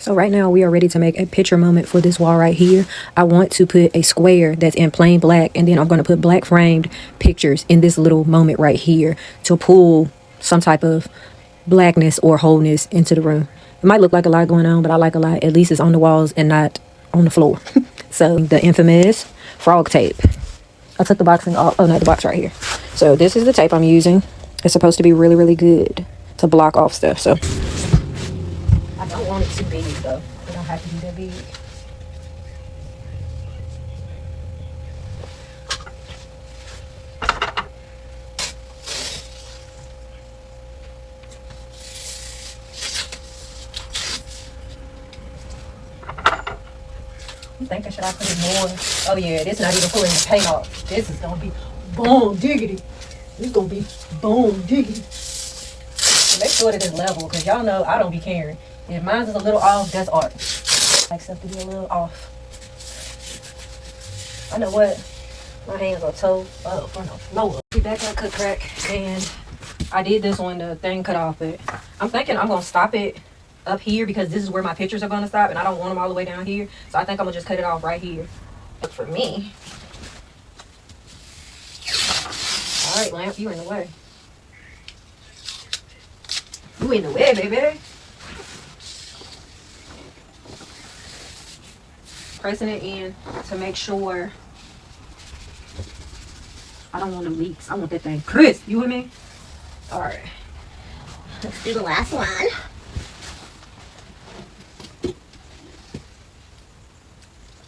So right now we are ready to make a picture moment for this wall right here. I want to put a square that's in plain black, and then I'm going to put black framed pictures in this little moment right here to pull some type of blackness or wholeness into the room. It might look like a lot going on, but I like a lot. At least it's on the walls and not on the floor. So the infamous frog tape. I took the boxing off. Oh no, the box right here. So this is the tape I'm using. It's supposed to be really, really good to block off stuff. So I don't want it too big though. It don't have to be that big. I'm thinking, should I put it more? Oh yeah, this not even pulling the paint off. This is gonna be boom diggity. This is gonna be boom diggity. So make sure that it's level, because y'all know I don't be caring. If mine is a little off, that's art. I like stuff to be a little off. I know what? My hands are toe up on the floor. Be back on Cook Crack, and I did this when the thing cut off, but I'm thinking I'm gonna stop it up here because this is where my pictures are going to stop, and I don't want them all the way down here, so I think I'm gonna just cut it off right here. But for me, all right, lamp, you in the way. You in the way, baby. Pressing it in to make sure I don't want no leaks. I want that thing crisp. You with me? All right, let's do the last one.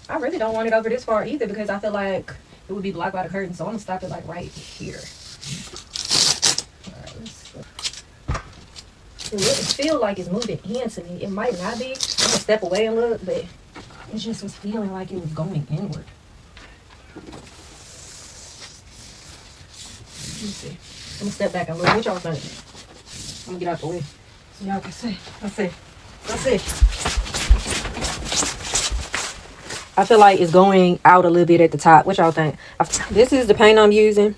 I really don't want it over this far either because I feel like it would be blocked by the curtain, so I'm gonna stop it like right here. All right, it wouldn't feel like it's moving in to me. It might not be. I'm gonna step away and look, but it just was feeling like it was going inward. Let me see. I'm gonna step back and look. What y'all think? I'm gonna get out the way so y'all can see. Let's see. Let's see. I feel like it's going out a little bit at the top. What y'all think? This is the paint I'm using.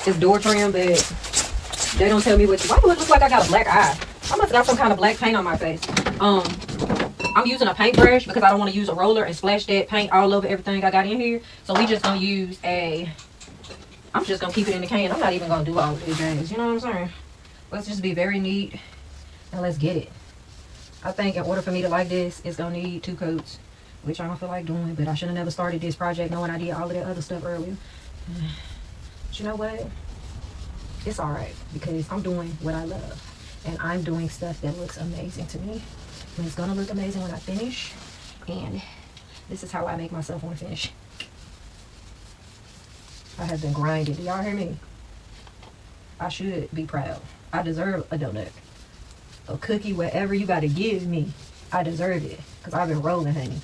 It's door trim, but they don't tell me why do it look like I got a black eye? I must have got some kind of black paint on my face. I'm using a paintbrush because I don't want to use a roller and splash that paint all over everything I got in here. So we just gonna use I'm just gonna keep it in the can. I'm not even gonna do all of these things. You know what I'm saying? Let's just be very neat and let's get it. I think in order for me to like this, it's gonna need 2 coats, which I don't feel like doing, but I should have never started this project knowing I did all of that other stuff earlier. But you know what? It's all right because I'm doing what I love, and I'm doing stuff that looks amazing to me. And it's gonna look amazing when I finish, and this is how I make myself want to finish. I have been grinding. Do y'all hear me? I should be proud. I deserve a donut, a cookie, whatever you gotta give me. I deserve it because I've been rolling, honey.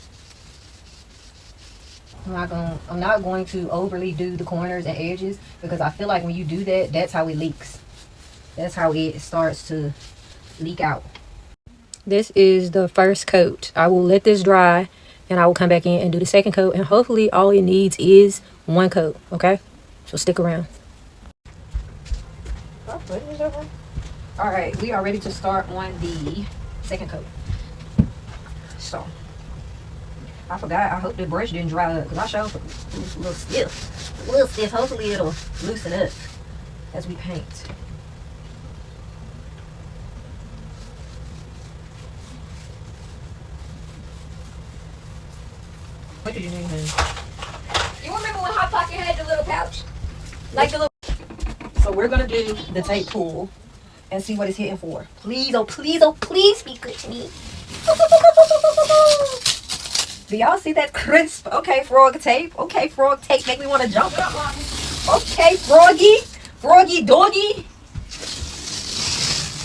I'm not going to overly do the corners and edges because I feel like when you do that, that's how it leaks. That's how it starts to leak out. This is the first coat. I will let this dry and I will come back in and do the second coat, and hopefully all it needs is 1 coat, okay? So stick around. All right, we are ready to start on the second coat. So I forgot. I hope the brush didn't dry up because I showed it was a little stiff. A little stiff. Hopefully it'll loosen up as we paint. What did you name him? You remember when Hot Pocket had the little pouch? Like the little... So we're going to do the tape pull and see what it's hitting for. Please, oh please, oh please be good to me. Do y'all see that crisp? Okay, frog tape. Okay, frog tape. Make me want to jump up. Okay, froggy. Froggy doggy.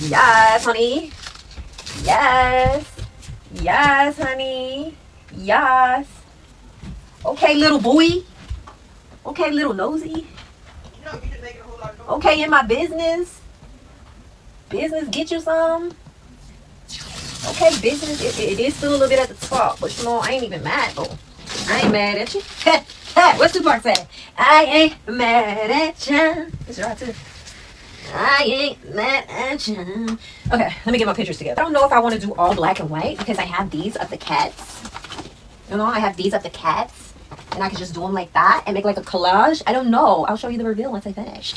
Yes, honey. Yes. Yes, honey. Yes. Okay, little boy. Okay, little nosy. Okay, in my business. Business, get you some. Okay, business, it is still a little bit at the top, but you know, I ain't even mad. Oh, I ain't mad at you. What's Tupac say? I ain't mad at you. That's right, too. I ain't mad at you. Okay, let me get my pictures together. I don't know if I want to do all black and white because I have these of the cats. You know, I have these of the cats. And I could just do them like that and make like a collage. I don't know. I'll show you the reveal once I finish.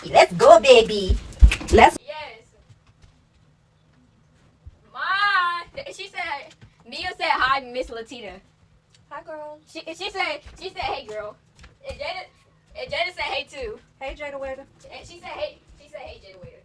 Let's go, baby. Let's. Yes. Ma, she said, Mia said hi, Miss Latita. Hi, girl. She said, hey, girl. And Jada said hey too. Hey, Jada Waiter. And she said hey, Jada Waiter.